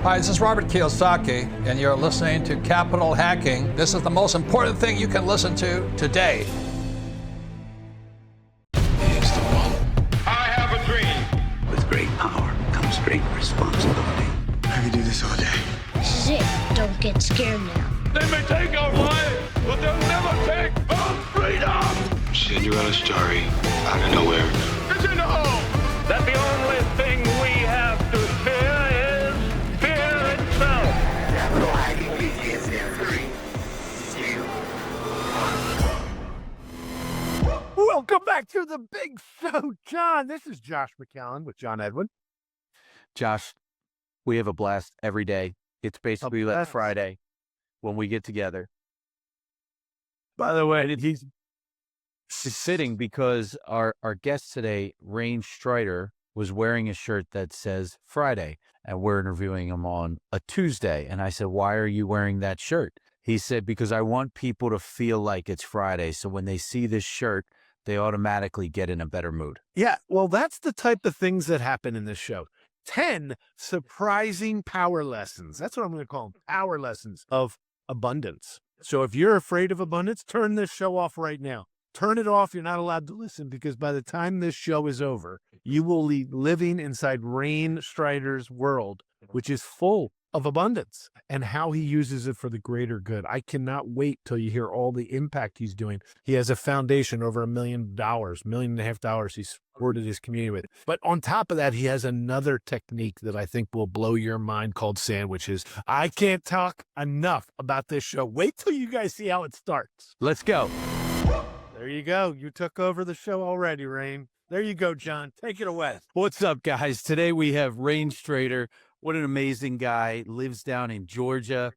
Hi, this is Robert Kiyosaki, and you're listening to Capital Hacking. This is the most important thing you can listen to today. He's the one. I have a dream. With great power comes great responsibility. I could do this all day. This is it. Don't get scared now. They may take our lives, but they'll never take our freedom. Cinderella's story out of nowhere. It's in the hole. That the only thing we have to fear is fear itself. Capital Hacking begins in 3, 2, 1. Welcome back to the big show, John. This is Josh McCallan with John Edwin. Josh, we have a blast every day. It's basically that Friday when we get together. By the way, He's sitting because our guest today, Rain Streiter, was wearing a shirt that says Friday, and we're interviewing him on a Tuesday. And I said, why are you wearing that shirt? He said, because I want people to feel like it's Friday. So when they see this shirt, they automatically get in a better mood. yeah, well, that's the type of things that happen in this show. 10 surprising power lessons. That's what I'm going to call them, power lessons of abundance. So if you're afraid of abundance, turn this show off right now. Turn it off. You're not allowed to listen, because by the time this show is over, you will be living inside Rain Streiter's world, which is full of abundance and how he uses it for the greater good. I cannot wait till you hear all the impact he's doing. He has a foundation over $1 million, $1.5 million he's supported his community with. But on top of that, he has another technique that I think will blow your mind called sandwiches. I can't talk enough about this show. Wait till you guys see how it starts. Let's go. There you go. You took over the show already, Rain. There you go, John. Take it away. What's up, guys? Today we have Rain Streiter. What an amazing guy. Lives down in Georgia.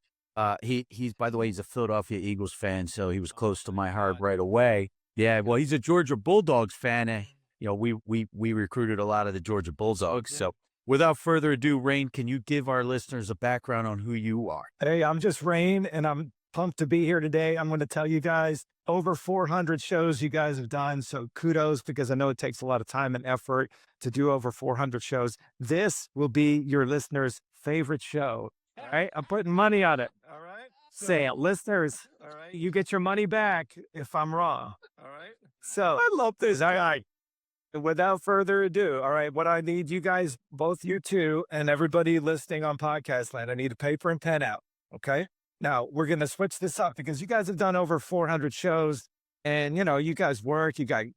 He's, by the way, he's a Philadelphia Eagles fan, so he was close to my heart right away. Yeah, well, he's a Georgia Bulldogs fan. And, you know, we recruited a lot of the Georgia Bulldogs. So without further ado, Rain, can you give our listeners a background on who you are? Hey, I'm just Rain, and I'm pumped to be here today. I'm going to tell you guys over 400 shows you guys have done. So kudos, because I know it takes a lot of time and effort to do over 400 shows. This will be your listeners' favorite show. All right. I'm putting money on it. All right. Say it, listeners. All right. You get your money back if I'm wrong. All right. So I love this. all right. Without further ado, all right, what I need you guys, both you two and everybody listening on Podcast Land, I need a paper and pen out. Okay. Now, we're going to switch this up because you guys have done over 400 shows, and, you know, you guys work, you got,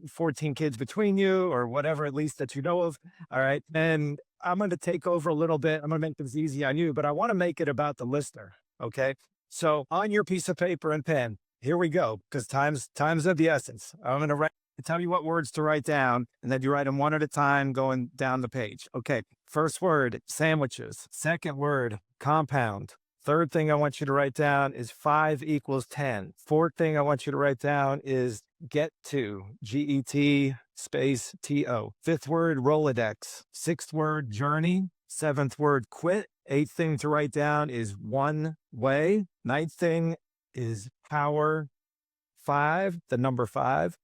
14 kids between you or whatever, at least that you know of. All right. And I'm going to take over a little bit. I'm going to make this easy on you, but I want to make it about the listener. Okay. So on your piece of paper and pen, here we go, because time's of the essence. I'm going to tell you what words to write down, and then you write them one at a time going down the page. Okay. First word, sandwiches. Second word, compound. Third thing I want you to write down is 5 equals 10. Fourth thing I want you to write down is get to, G-E-T space T-O. Fifth word, Rolodex. Sixth word, journey. Seventh word, quit. Eighth thing to write down is one way. Ninth thing is power. 5, the number 5.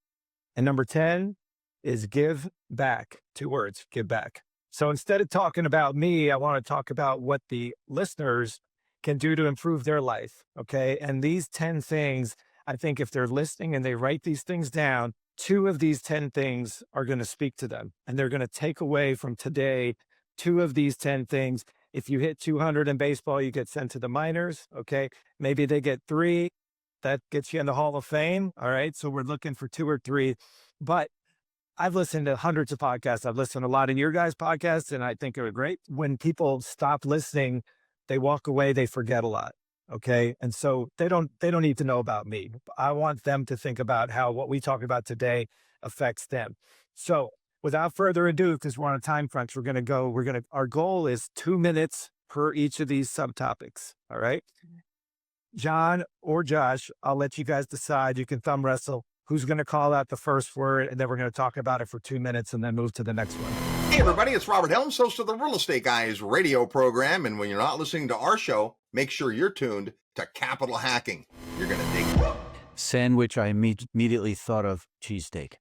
And number 10 is give back. 2 words, give back. So instead of talking about me, I want to talk about what the listeners can do to improve their life. Okay. And these 10 things, I think if they're listening and they write these things down, 2 of these 10 things are going to speak to them, and they're going to take away from today 2 of these 10 things. If you hit 200 in baseball, you get sent to the minors. Okay. Maybe they get 3. That gets you in the Hall of Fame. All right. So we're looking for 2 or 3, but I've listened to hundreds of podcasts. I've listened to a lot of your guys' podcasts, and I think they're great. When people stop listening, they walk away, they forget a lot. Okay. And so they don't need to know about me. I want them to think about how what we talk about today affects them. So without further ado, because we're on a time crunch, our goal is 2 minutes per each of these subtopics. All right. John or Josh, I'll let you guys decide. You can thumb wrestle who's going to call out the first word, and then we're going to talk about it for 2 minutes and then move to the next one. Hey everybody, it's Robert Helms, host of the Real Estate Guys radio program. And when you're not listening to our show, make sure you're tuned to Capital Hacking. You're going to dig it. Sandwich, I immediately thought of cheesesteak.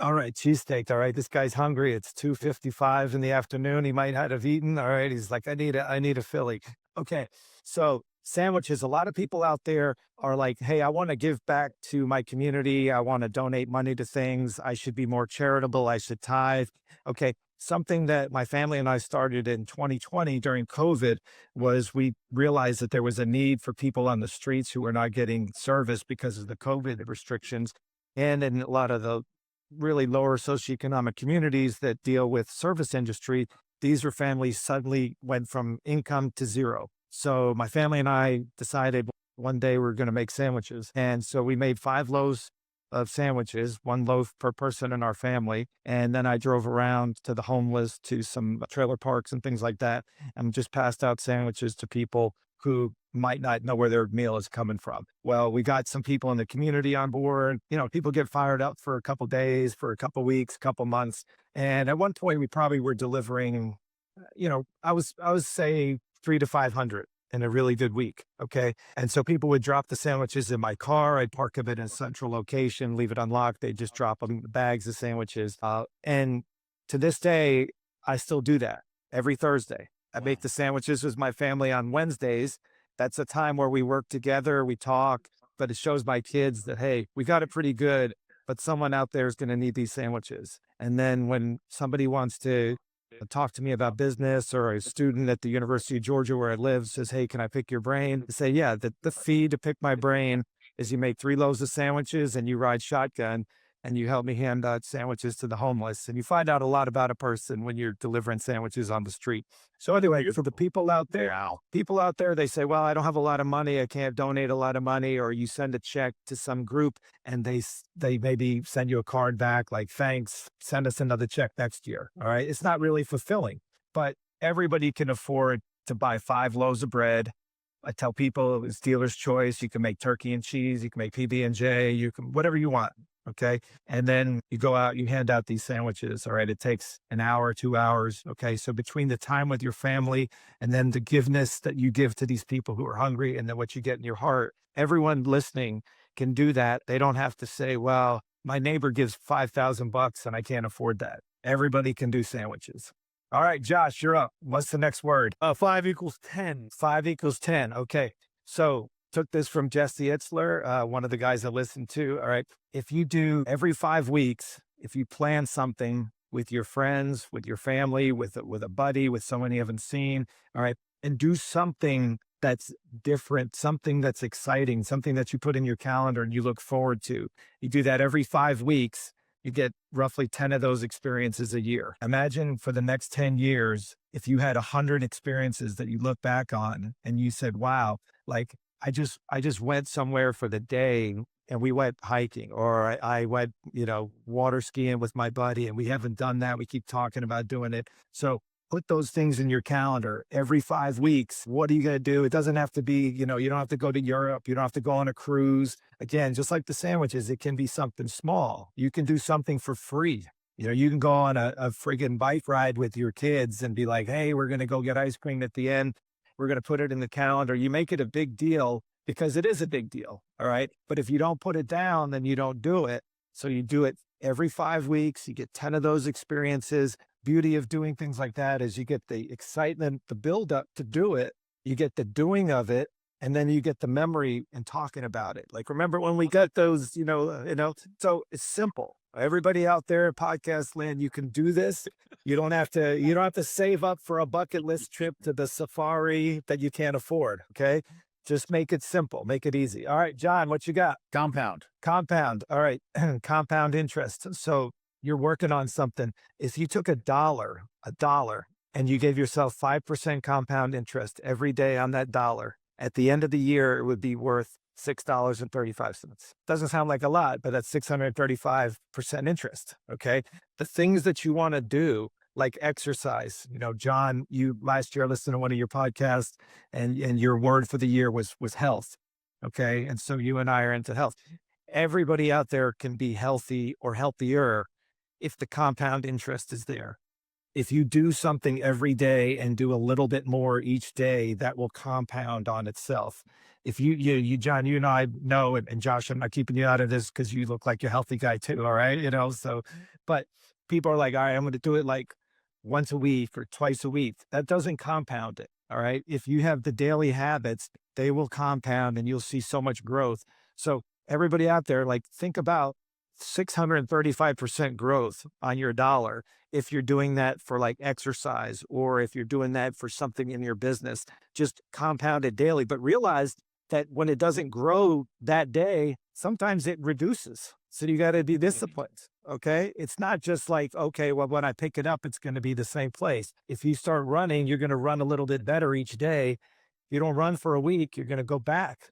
All right, cheesesteak. All right, this guy's hungry. It's 2:55 in the afternoon. He might not have eaten. All right, he's like, I need a Philly. Okay, so sandwiches. A lot of people out there are like, hey, I want to give back to my community. I want to donate money to things. I should be more charitable. I should tithe. Okay, something that my family and I started in 2020 during COVID was we realized that there was a need for people on the streets who were not getting service because of the COVID restrictions. And in a lot of the really lower socioeconomic communities that deal with service industry, these were families suddenly went from income to zero. So my family and I decided one day we are going to make sandwiches. And so we made 5 loaves of sandwiches, 1 loaf per person in our family. And then I drove around to the homeless, to some trailer parks and things like that, and just passed out sandwiches to people who might not know where their meal is coming from. Well, we got some people in the community on board. You know, people get fired up for a couple days, for a couple weeks, couple months. And at one point we probably were delivering, I was say 300 to 500 in a really good week. Okay. And so people would drop the sandwiches in my car. I'd park them in a central location, leave it unlocked. They'd just drop them bags of sandwiches. And to this day, I still do that every Thursday. I make the sandwiches with my family on Wednesdays. That's a time where we work together, we talk, but it shows my kids that, hey, we got it pretty good, but someone out there is going to need these sandwiches. And then when somebody wants to talk to me about business, or a student at the University of Georgia where I live says, hey, can I pick your brain? I say, yeah, the fee to pick my brain is you make 3 loaves of sandwiches and you ride shotgun and you help me hand out sandwiches to the homeless. And you find out a lot about a person when you're delivering sandwiches on the street. So anyway, for the people out there, they say, well, I don't have a lot of money. I can't donate a lot of money. Or you send a check to some group and they maybe send you a card back like, thanks, send us another check next year. All right. It's not really fulfilling, but everybody can afford to buy 5 loaves of bread. I tell people it's dealer's choice. You can make turkey and cheese. You can make PB&J. You can, whatever you want. Okay. And then you go out, you hand out these sandwiches. All right. It takes an hour, 2 hours. Okay. So between the time with your family and then the giveness that you give to these people who are hungry, and then what you get in your heart, everyone listening can do that. They don't have to say, well, my neighbor gives $5,000 and I can't afford that. Everybody can do sandwiches. All right, Josh, you're up. What's the next word? 5 equals 10. 5 equals 10. Okay. So took this from Jesse Itzler, one of the guys I listened to. All right. If you do every 5 weeks, if you plan something with your friends, with your family, with a buddy, with someone you haven't seen, all right, and do something that's different, something that's exciting, something that you put in your calendar and you look forward to. You do that every 5 weeks, you get roughly 10 of those experiences a year. Imagine for the next 10 years, if you had 100 experiences that you look back on and you said, wow, like I just went somewhere for the day and we went hiking, or I went, water skiing with my buddy, and we haven't done that. We keep talking about doing it. So put those things in your calendar every 5 weeks. What are you going to do? It doesn't have to be, you don't have to go to Europe. You don't have to go on a cruise. Again, just like the sandwiches, it can be something small. You can do something for free. You can go on a friggin' bike ride with your kids and be like, hey, we're going to go get ice cream at the end. We're going to put it in the calendar. You make it a big deal because it is a big deal. All right. But if you don't put it down, then you don't do it. So you do it every 5 weeks. You get 10 of those experiences. Beauty of doing things like that is you get the excitement, the build up to do it. You get the doing of it. And then you get the memory and talking about it. Like, remember when we got those, so it's simple. Everybody out there in podcast land, you can do this. You don't have to save up for a bucket list trip to the safari that you can't afford. Okay. Just make it simple, make it easy. All right, John, what you got? Compound. All right. Compound interest. So you're working on something. If you took a dollar, and you gave yourself 5% compound interest every day on that dollar, at the end of the year, it would be worth $6.35. Doesn't sound like a lot, but that's 635% interest. Okay. The things that you want to do, like exercise, John, you last year listened to one of your podcasts and your word for the year was health. Okay. And so you and I are into health. Everybody out there can be healthy or healthier if the compound interest is there. if you do something every day and do a little bit more each day, that will compound on itself. If you, John, you and I know, and Josh, I'm not keeping you out of this because you look like you're a healthy guy too. All right. So, but people are like, all right, I'm going to do it like once a week or twice a week. That doesn't compound it. All right. If you have the daily habits, they will compound and you'll see so much growth. So everybody out there, like, think about 635% growth on your dollar if you're doing that for like exercise, or if you're doing that for something in your business. Just compound it daily, but realize that when it doesn't grow that day, sometimes it reduces. So you got to be disciplined. Okay. It's not just like, okay, well, when I pick it up, it's going to be the same place. If you start running, you're going to run a little bit better each day. If you don't run for a week, you're going to go back.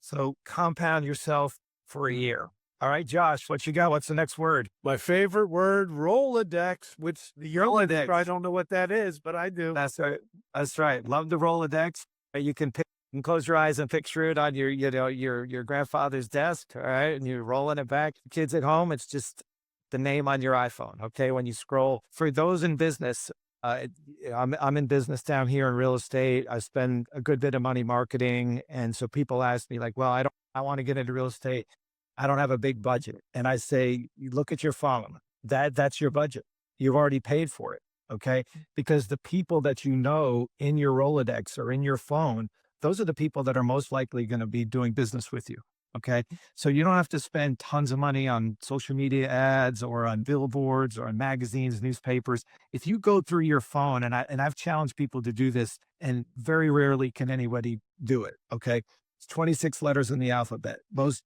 So compound yourself for a year. All right, Josh, what you got? What's the next word? My favorite word, Rolodex, which your Rolodex. I don't know what that is, but I do. That's right. That's right. Love the Rolodex. You can close your eyes and picture it on your grandfather's desk. All right. And you're rolling it back. Kids at home, it's just the name on your iPhone. Okay. When you scroll, for those in business, I'm in business down here in real estate. I spend a good bit of money marketing. And so people ask me like, well, I want to get into real estate. I don't have a big budget. And I say, you look at your phone. That's your budget. You've already paid for it. Okay. Because the people that you know in your Rolodex or in your phone, those are the people that are most likely going to be doing business with you. Okay. So you don't have to spend tons of money on social media ads or on billboards or on magazines, newspapers. If you go through your phone, and I've challenged people to do this, and very rarely can anybody do it. Okay. It's 26 letters in the alphabet. Most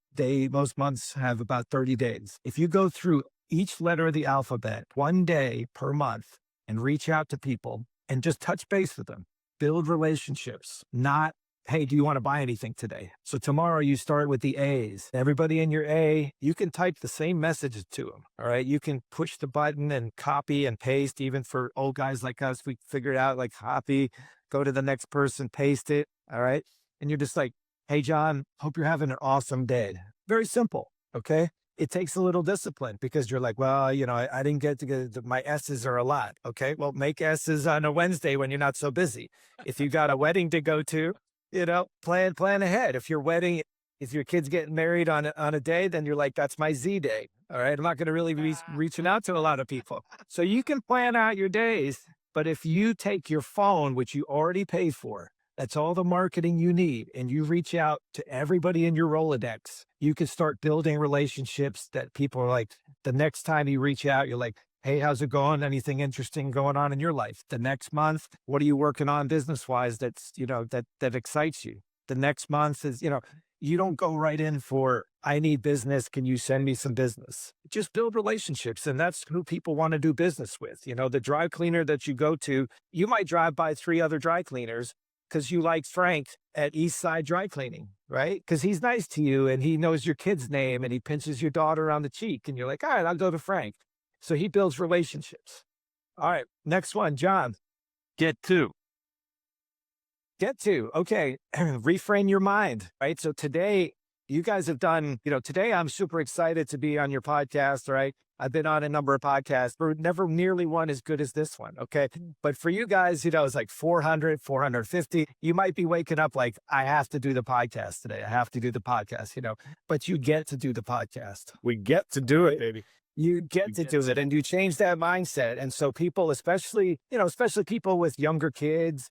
months have about 30 days. If you go through each letter of the alphabet one day per month and reach out to people and just touch base with them, build relationships, not, hey, do you want to buy anything today? So tomorrow you start with the A's. Everybody in your A, you can type the same messages to them. All right. You can push the button and copy and paste. Even for old guys like us, we figured out like copy, go to the next person, paste it. All right. And you're just like, hey, John, hope you're having an awesome day. Very simple. Okay. It takes a little discipline because you're like, well, I didn't get to get my S's are a lot. Okay. Well, make S's on a Wednesday when you're not so busy. If you got a wedding to go to, plan ahead. If your kid's getting married on a day, then you're like, that's my Z day. All right. I'm not going to really be reaching out to a lot of people. So you can plan out your days. But if you take your phone, which you already paid for, that's all the marketing you need, and you reach out to everybody in your Rolodex, you can start building relationships that people are like, the next time you reach out, you're like, hey, how's it going? Anything interesting going on in your life? The next month, what are you working on business-wise that's, that excites you? The next month is, you don't go right in for, I need business. Can you send me some business? Just build relationships. And that's who people want to do business with. The dry cleaner that you go to, you might drive by 3 other dry cleaners because you like Frank at East Side Dry Cleaning, right? Because he's nice to you and he knows your kid's name and he pinches your daughter on the cheek and you're like, all right, I'll go to Frank. So he builds relationships. All right, next one, John. Get to. Okay. Reframe your mind, right? So today you guys have done, today I'm super excited to be on your podcast, right? I've been on a number of podcasts, but never nearly one as good as this one. Okay. But for you guys, it's like 400, 450. You might be waking up like, I have to do the podcast today. I have to do the podcast, but you get to do the podcast. We get to do it, baby. You get to do it and you change that mindset. And so people, especially people with younger kids,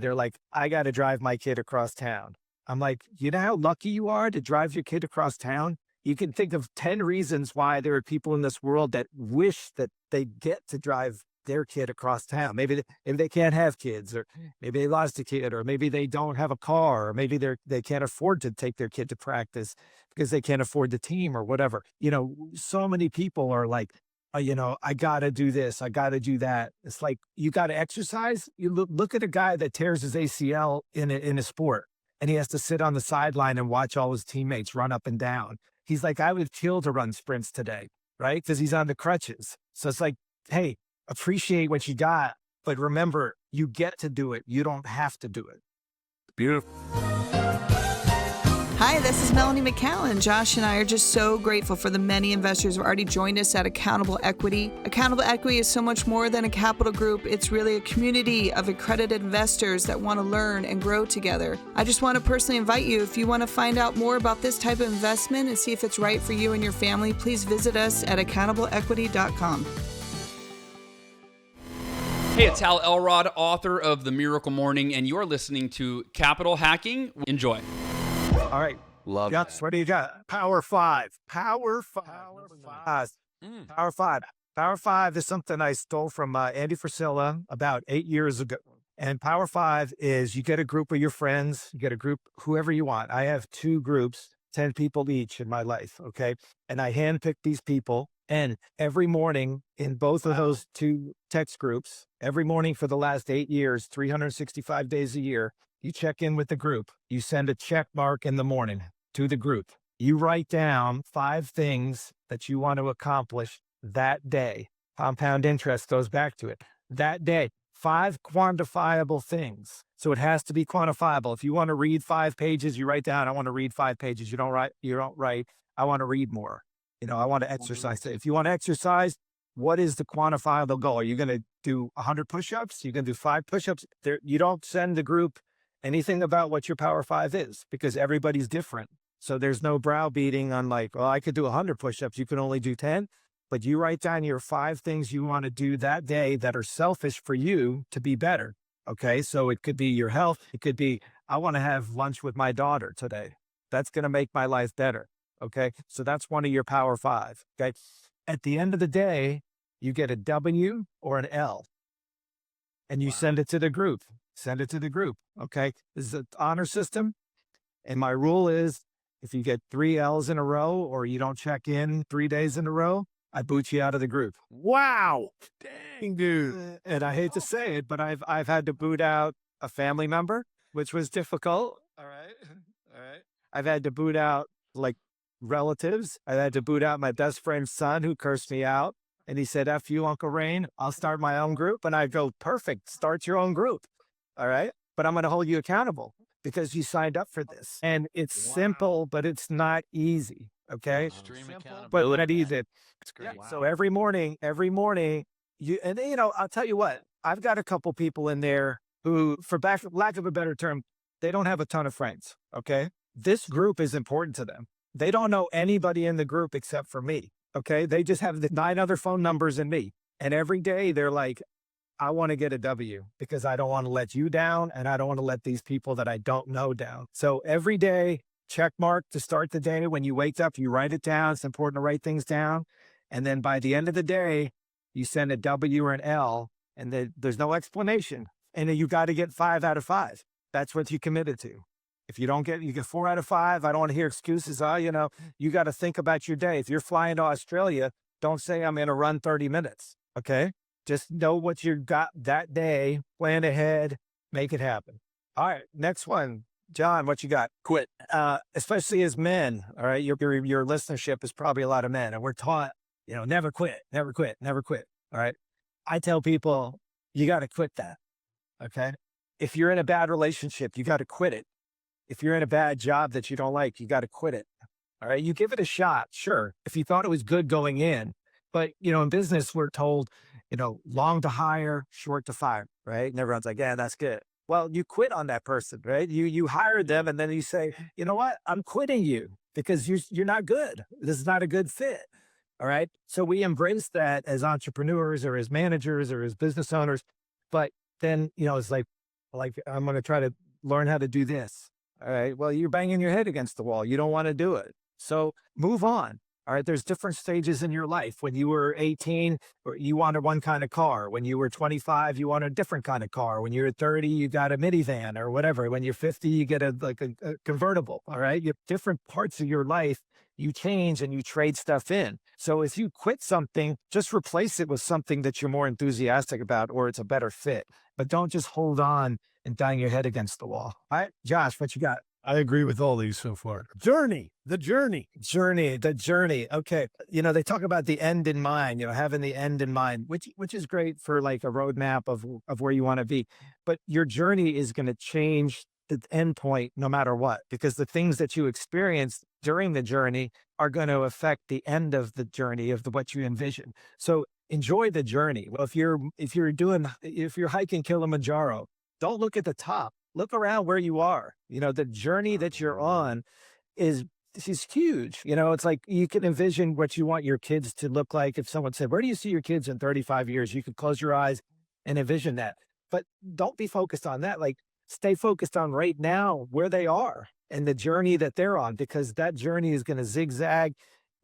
they're like, I got to drive my kid across town. I'm like, you know how lucky you are to drive your kid across town? You can think of 10 reasons why there are people in this world that wish that they get to drive their kid across town. Maybe they can't have kids, or maybe they lost a kid, or maybe they don't have a car, or maybe they can't afford to take their kid to practice because they can't afford the team or whatever. So many people are like, I got to do this. I got to do that. It's like, you got to exercise. You look at a guy that tears his ACL in a sport and he has to sit on the sideline and watch all his teammates run up and down. He's like, I would kill to run sprints today, right? Because he's on the crutches. So it's like, hey, appreciate what you got, but remember, you get to do it. You don't have to do it. Beautiful. Hi, this is Melanie McCallan. Josh and I are just so grateful for the many investors who have already joined us at Accountable Equity. Accountable Equity is so much more than a capital group. It's really a community of accredited investors that want to learn and grow together. I just want to personally invite you, if you want to find out more about this type of investment and see if it's right for you and your family, please visit us at accountableequity.com. Hey, it's Hal Elrod, author of The Miracle Morning, and you're listening to Capital Hacking. Enjoy. All right. Love Yes, what do you got? Power 5. Power 5. Power 5. Power 5 is something I stole from Andy Frisella about 8 years ago. And Power 5 is you get a group of your friends, you get a group, whoever you want. I have 2 groups, 10 people each in my life, okay? And I handpick these people. And every morning in both of those 2 text groups, every morning for the last 8 years, 365 days a year, you check in with the group. You send a check mark in the morning to the group. You write down 5 things that you want to accomplish that day. Compound interest goes back to it. That day, 5 quantifiable things. So it has to be quantifiable. If you want to read 5 pages, you write down, I want to read 5 pages. You don't write, I want to read more. I want to exercise. If you want to exercise, what is the quantifiable goal? Are you going to do 100 push-ups? You're going to do 5 push-ups? You don't send the group anything about what your Power 5 is because everybody's different. So there's no browbeating on like, well, I could do 100 push-ups. You can only do 10. But you write down your 5 things you want to do that day that are selfish for you to be better. Okay. So it could be your health. It could be, I want to have lunch with my daughter today. That's going to make my life better. Okay. So that's one of your Power 5. Okay. At the end of the day, you get a W or an L and you send it to the group. Send it to the group. Okay. This is an honor system. And my rule is if you get 3 L's in a row or you don't check in 3 days in a row, I boot you out of the group. Wow. Dang, dude. And I hate to say it, but I've had to boot out a family member, which was difficult. All right. I've had to boot out like relatives. I had to boot out my best friend's son who cursed me out. And he said, F you, Uncle Rain, I'll start my own group. And I go, perfect. Start your own group. All right. But I'm going to hold you accountable because you signed up for this. And it's simple, but it's not easy. Okay. But what I did, it's great. Yeah. So every morning, I'll tell you what, I've got a couple people in there who, for lack of a better term, they don't have a ton of friends. Okay. This group is important to them. They don't know anybody in the group except for me. Okay. They just have the 9 other phone numbers and me. And every day they're like, I want to get a W because I don't want to let you down. And I don't want to let these people that I don't know down. So every day, check mark to start the day. When you wake up, you write it down. It's important to write things down. And then by the end of the day, you send a W or an L and there's no explanation. And then you got to get 5 out of 5. That's what you committed to. If you don't get, you get 4 out of 5. I don't want to hear excuses. You got to think about your day. If you're flying to Australia, don't say I'm going to run 30 minutes. Okay. Just know what you got that day, plan ahead, make it happen. All right. Next one. John, what you got? Quit. Especially as men. All right. Your listenership is probably a lot of men and we're taught, never quit, never quit, never quit. All right. I tell people you got to quit that. Okay. If you're in a bad relationship, you got to quit it. If you're in a bad job that you don't like, you got to quit it. All right. You give it a shot. Sure. If you thought it was good going in, but in business, we're told, long to hire, short to fire, right? And everyone's like, yeah, that's good. Well, you quit on that person, right? You hired them and then you say, you know what? I'm quitting you because you're not good. This is not a good fit. All right. So we embrace that as entrepreneurs or as managers or as business owners. But then, it's like I'm going to try to learn how to do this. All right. Well, you're banging your head against the wall. You don't want to do it. So move on. All right. There's different stages in your life. When you were 18, you wanted one kind of car. When you were 25, you wanted a different kind of car. When you were 30, you got a minivan or whatever. When you're 50, you get a convertible. All right. You have different parts of your life. You change and you trade stuff in. So if you quit something, just replace it with something that you're more enthusiastic about or it's a better fit. But don't just hold on and bang your head against the wall. All right, Josh, what you got? I agree with all these so far. The journey. Okay. They talk about the end in mind, having the end in mind, which is great for like a roadmap of where you want to be. But your journey is going to change the end point no matter what, because the things that you experience during the journey are going to affect the end of the journey of what you envision. So enjoy the journey. Well, if you're hiking Kilimanjaro, don't look at the top. Look around where you are. The journey that you're on is huge. It's like you can envision what you want your kids to look like. If someone said, where do you see your kids in 35 years? You could close your eyes and envision that. But don't be focused on that. Like, stay focused on right now where they are and the journey that they're on, because that journey is going to zigzag.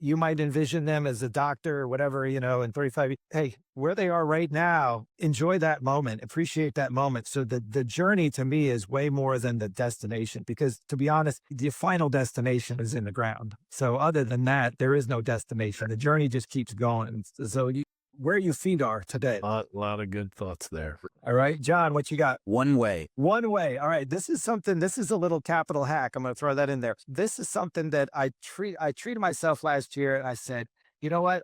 You might envision them as a doctor or whatever, in 35. Hey, where they are right now, enjoy that moment, appreciate that moment. So the journey to me is way more than the destination, because to be honest, the final destination is in the ground. So other than that, there is no destination. The journey just keeps going. So where your feet are today. A lot of good thoughts there. All right, John, what you got? One way. One way. All right. This is a little capital hack. I'm going to throw that in there. This is something that I treated myself last year. And I said, you know what?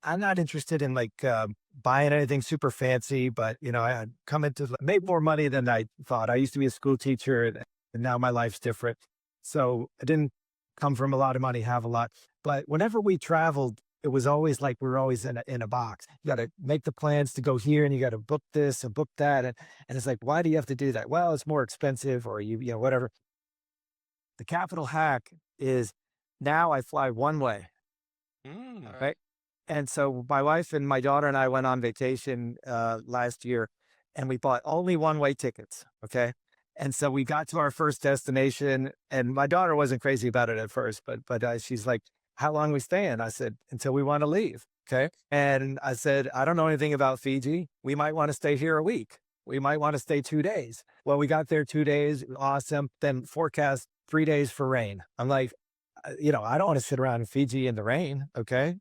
I'm not interested in buying anything super fancy, but I had made more money than I thought. I used to be a school teacher, and now my life's different. So I didn't come from a lot of money, have a lot. But whenever we traveled, it was always like we were always in a box. You got to make the plans to go here, and you got to book this and book that. And it's like, why do you have to do that? Well, it's more expensive, or whatever. The capital hack is now I fly one way. All right. And so my wife and my daughter and I went on vacation last year, and we bought only one-way tickets. Okay. And so we got to our first destination, and my daughter wasn't crazy about it at first, but she's like, how long are we staying? I said, until we want to leave. Okay. And I said, I don't know anything about Fiji. We might want to stay here a week. We might want to stay 2 days. Well, we got there 2 days. Awesome. Then forecast 3 days for rain. I'm like, I don't want to sit around in Fiji in the rain. Okay.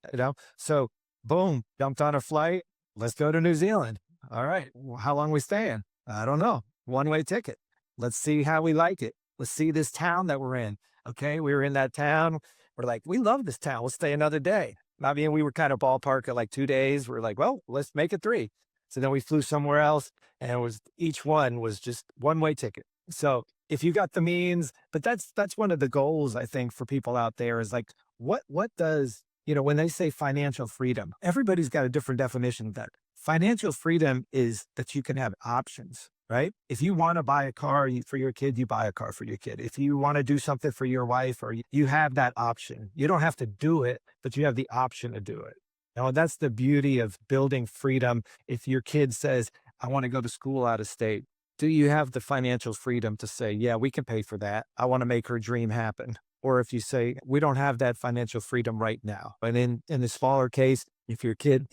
So boom, jumped on a flight. Let's go to New Zealand. All right. Well, how long are we staying? I don't know. One-way ticket. Let's see how we like it. Let's see this town that we're in. Okay. We were in that town. We're like, we love this town. We'll stay another day. I mean, we were kind of ballpark at 2 days. We're like, well, let's make it 3. So then we flew somewhere else, and each one was just one-way ticket. So if you got the means, but that's one of the goals, I think, for people out there is like, what does, when they say financial freedom, everybody's got a different definition of that. Financial freedom is that you can have options. Right? If you want to buy a car for your kid, you buy a car for your kid. If you want to do something for your wife, or you have that option. You don't have to do it, but you have the option to do it. Now, that's the beauty of building freedom. If your kid says, I want to go to school out of state, do you have the financial freedom to say, yeah, we can pay for that. I want to make her dream happen. Or if you say, we don't have that financial freedom right now. And in the smaller case, if your kid,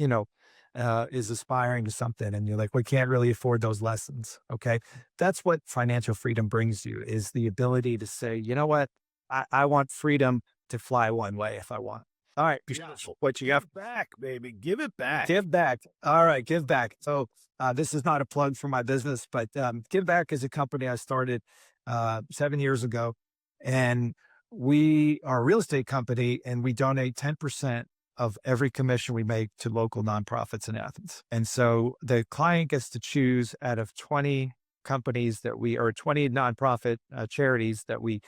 is aspiring to something, and you're like, we can't really afford those lessons. Okay. That's what financial freedom brings you, is the ability to say, you know what? I want freedom to fly one way if I want. All right. Beautiful. What you got? Give back, baby. Give it back. Give back. All right. Give back. So this is not a plug for my business, but Give Back is a company I started 7 years ago, and we are a real estate company, and we donate 10% of every commission we make to local nonprofits in Athens. And so the client gets to choose out of 20 companies or 20 nonprofit charities that we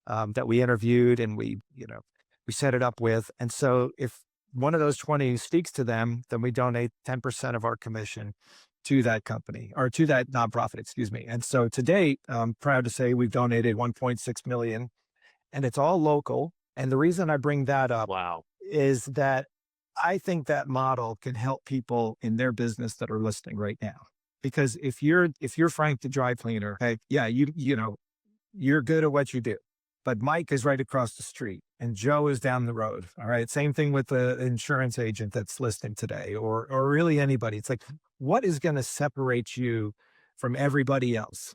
interviewed, and we set it up with. And so if one of those 20 speaks to them, then we donate 10% of our commission to that company, or to that nonprofit, excuse me. And so to date, I'm proud to say we've donated 1.6 million, and it's all local. And the reason I bring that up is that I think that model can help people in their business that are listening right now. Because if you're Frank the dry cleaner, hey, yeah, you're good at what you do, but Mike is right across the street and Joe is down the road. All right. Same thing with the insurance agent that's listening today, or really anybody. It's like, what is going to separate you from everybody else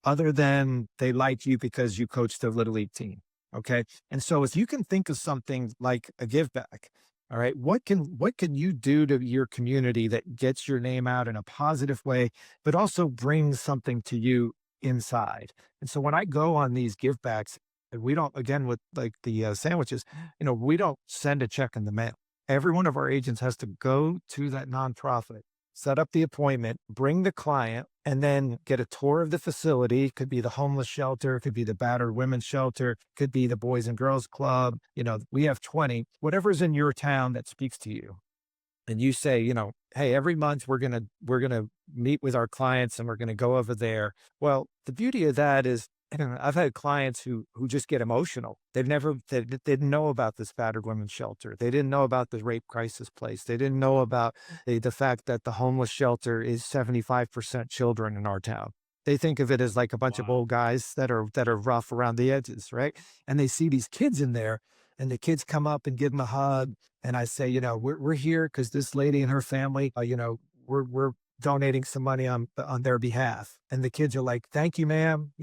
other than they like you because you coached the Little League team? Okay. And so if you can think of something like a give back, all right, what can you do to your community that gets your name out in a positive way, but also brings something to you inside? And so when I go on these give backs, we don't, again, with like the sandwiches, we don't send a check in the mail. Every one of our agents has to go to that nonprofit set up the appointment, bring the client, and then get a tour of the facility. Could be the homeless shelter, could be the battered women's shelter, could be the Boys and Girls Club. We have 20, whatever's in your town that speaks to you. And you say, hey, every month we're going to meet with our clients and we're going to go over there. Well, the beauty of that is, I've had clients who just get emotional. They didn't know about this battered women's shelter. They didn't know about the rape crisis place. They didn't know about the fact that the homeless shelter is 75% children in our town. They think of it as like a bunch of old guys that are rough around the edges, right? And they see these kids in there, and the kids come up and give them a hug. And I say, we're here because this lady and her family, we're donating some money on their behalf. And the kids are like, thank you, ma'am.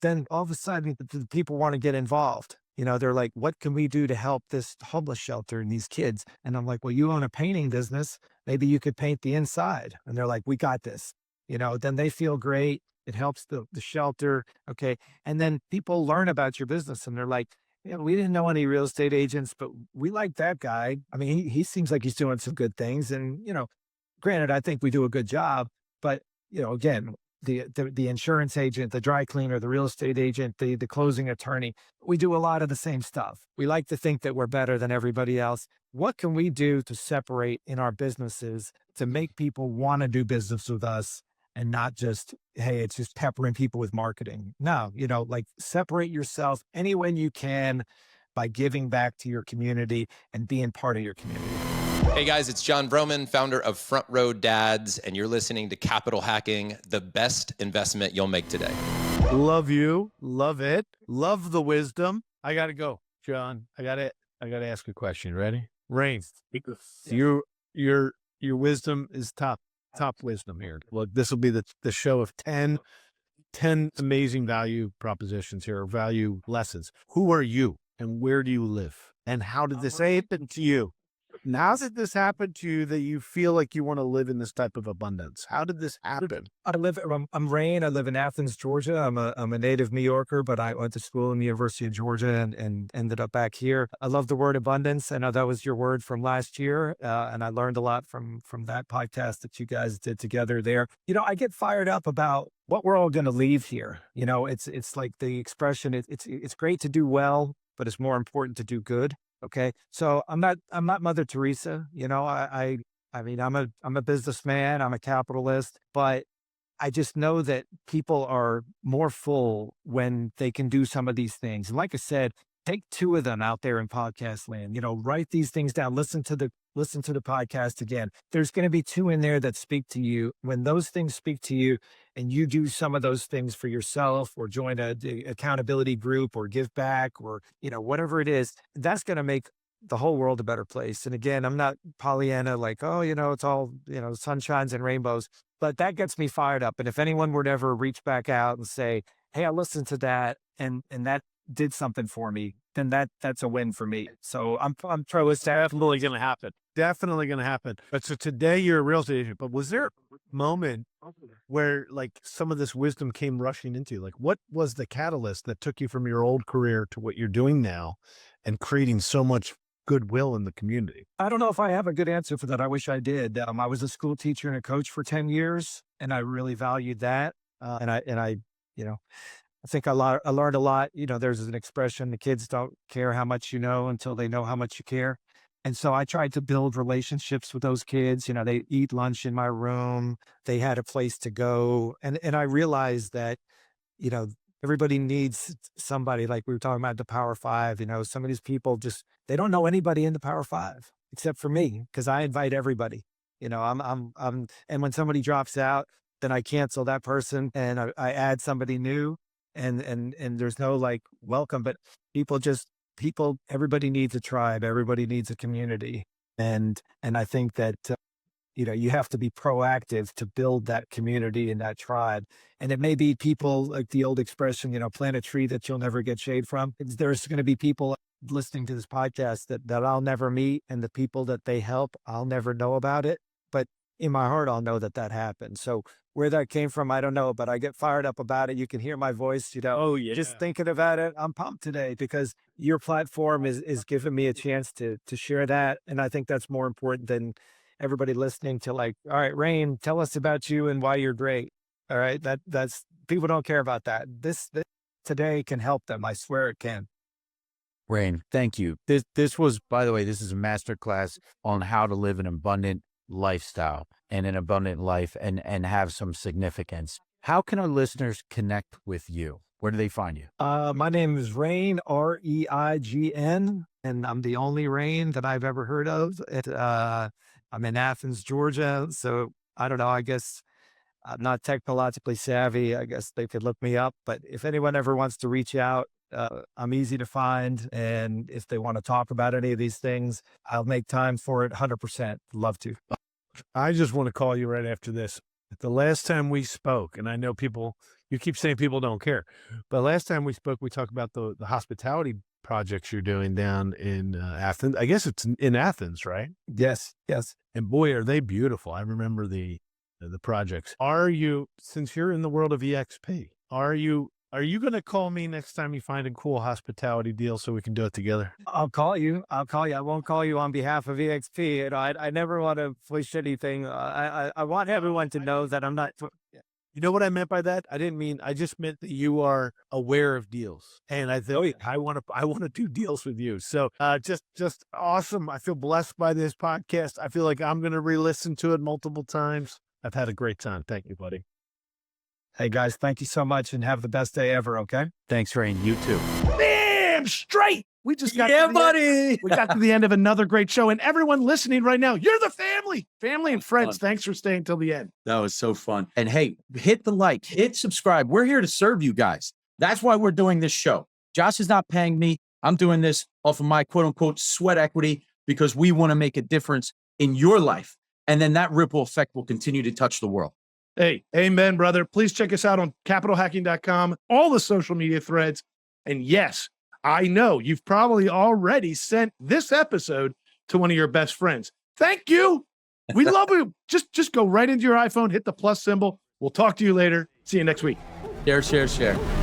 Then all of a sudden the people want to get involved. They're like, what can we do to help this homeless shelter and these kids? And I'm like, well, you own a painting business. Maybe you could paint the inside. And they're like, we got this. Then they feel great. It helps the shelter. Okay. And then people learn about your business and they're like, we didn't know any real estate agents, but we like that guy. I mean, he seems like he's doing some good things. And, granted, I think we do a good job, but, again, the insurance agent, the dry cleaner, the real estate agent, the closing attorney, we do a lot of the same stuff. We like to think that we're better than everybody else. What can we do to separate in our businesses to make people want to do business with us and not just, hey, it's just peppering people with marketing? No, separate yourself any way you can by giving back to your community and being part of your community. Hey guys, it's John Vroman, founder of Front Row Dads, and you're listening to Capital Hacking, the best investment you'll make today. Love you. Love it. Love the wisdom. I got to go, John. I got to ask a question. Ready? Rain. Your wisdom is top wisdom here. Look, this will be the show of 10 amazing value propositions here, or value lessons. Who are you and where do you live? And how did this happen to you? And how did this happen to you that you feel like you want to live in this type of abundance? How did this happen? I'm Rain. I live in Athens, Georgia. I'm a native New Yorker, but I went to school in the University of Georgia and ended up back here. I love the word abundance. I know that was your word from last year. And I learned a lot from that podcast that you guys did together there. I get fired up about what we're all going to leave here. It's like the expression, it's great to do well, but it's more important to do good. Okay. So I'm not Mother Teresa. I mean, I'm a businessman, I'm a capitalist, but I just know that people are more full when they can do some of these things. And like I said, take 2 of them out there in podcast land, write these things down, listen to the podcast again. There's going to be 2 in there that speak to you. When those things speak to you and you do some of those things for yourself or join a accountability group or give back or, whatever it is, that's going to make the whole world a better place. And again, I'm not Pollyanna, like, oh, it's all, sunshines and rainbows, but that gets me fired up. And if anyone would ever reach back out and say, hey, I listened to that and that did something for me, then that's a win for me. So I'm pro. It's definitely going to happen. Definitely going to happen. But so today you're a real estate agent, but was there a moment where like some of this wisdom came rushing into you? Like what was the catalyst that took you from your old career to what you're doing now and creating so much goodwill in the community? I don't know if I have a good answer for that. I wish I did. I was a school teacher and a coach for 10 years, and I really valued that. And I think I learned a lot. There's an expression, the kids don't care how much you know until they know how much you care. And so I tried to build relationships with those kids. They eat lunch in my room. They had a place to go. And I realized that, everybody needs somebody, like we were talking about the Power Five. Some of these people they don't know anybody in the Power Five except for me, because I invite everybody. And when somebody drops out, then I cancel that person and I add somebody new. And there's no like welcome, but everybody needs a tribe. Everybody needs a community. And I think that, you have to be proactive to build that community and that tribe. And it may be people like the old expression, plant a tree that you'll never get shade from. There's going to be people listening to this podcast that I'll never meet, and the people that they help, I'll never know about it. But in my heart, I'll know that happened. So where that came from, I don't know, but I get fired up about it. You can hear my voice, Oh yeah. Just thinking about it. I'm pumped today because your platform is giving me a chance to share that. And I think that's more important than everybody listening to like, all right, Rain, tell us about you and why you're great. All right. That's people don't care about that. This today can help them. I swear it can. Rain, thank you. This was, by the way, this is a masterclass on how to live an abundant lifestyle and an abundant life and have some significance. How can our listeners connect with you? Where do they find you? My name is Rain, Reign, and I'm the only Rain that I've ever heard of. I'm in Athens, Georgia. So I don't know, I guess I'm not technologically savvy. I guess they could look me up. But if anyone ever wants to reach out, I'm easy to find. And if they want to talk about any of these things, I'll make time for it 100%. Love to. I just want to call you right after this. The last time we spoke, and I know you keep saying people don't care, but last time we spoke, we talked about the hospitality projects you're doing down in Athens. I guess it's in Athens, right? Yes. And boy, are they beautiful. I remember the projects. Since you're in the world of EXP, are you going to call me next time you find a cool hospitality deal so we can do it together? I'll call you. I won't call you on behalf of EXP. You know, I never want to push anything. I want everyone to know that I'm not. You know what I meant by that? I just meant that you are aware of deals. And I think I want to do deals with you. So just awesome. I feel blessed by this podcast. I feel like I'm going to re-listen to it multiple times. I've had a great time. Thank you, buddy. Hey guys, thank you so much and have the best day ever, okay? Thanks, Rain. You too. Damn straight. We just got we got to the end of another great show. And everyone listening right now, you're the family and friends. Thanks for staying till the end. That was so fun. And hey, hit the like, hit subscribe. We're here to serve you guys. That's why we're doing this show. Josh is not paying me. I'm doing this off of my quote unquote sweat equity because we want to make a difference in your life. And then that ripple effect will continue to touch the world. Hey, amen, brother. Please check us out on capitalhacking.com, all the social media threads. And yes, I know you've probably already sent this episode to one of your best friends. Thank you. We love you. Just go right into your iPhone, hit the plus symbol. We'll talk to you later. See you next week. Share.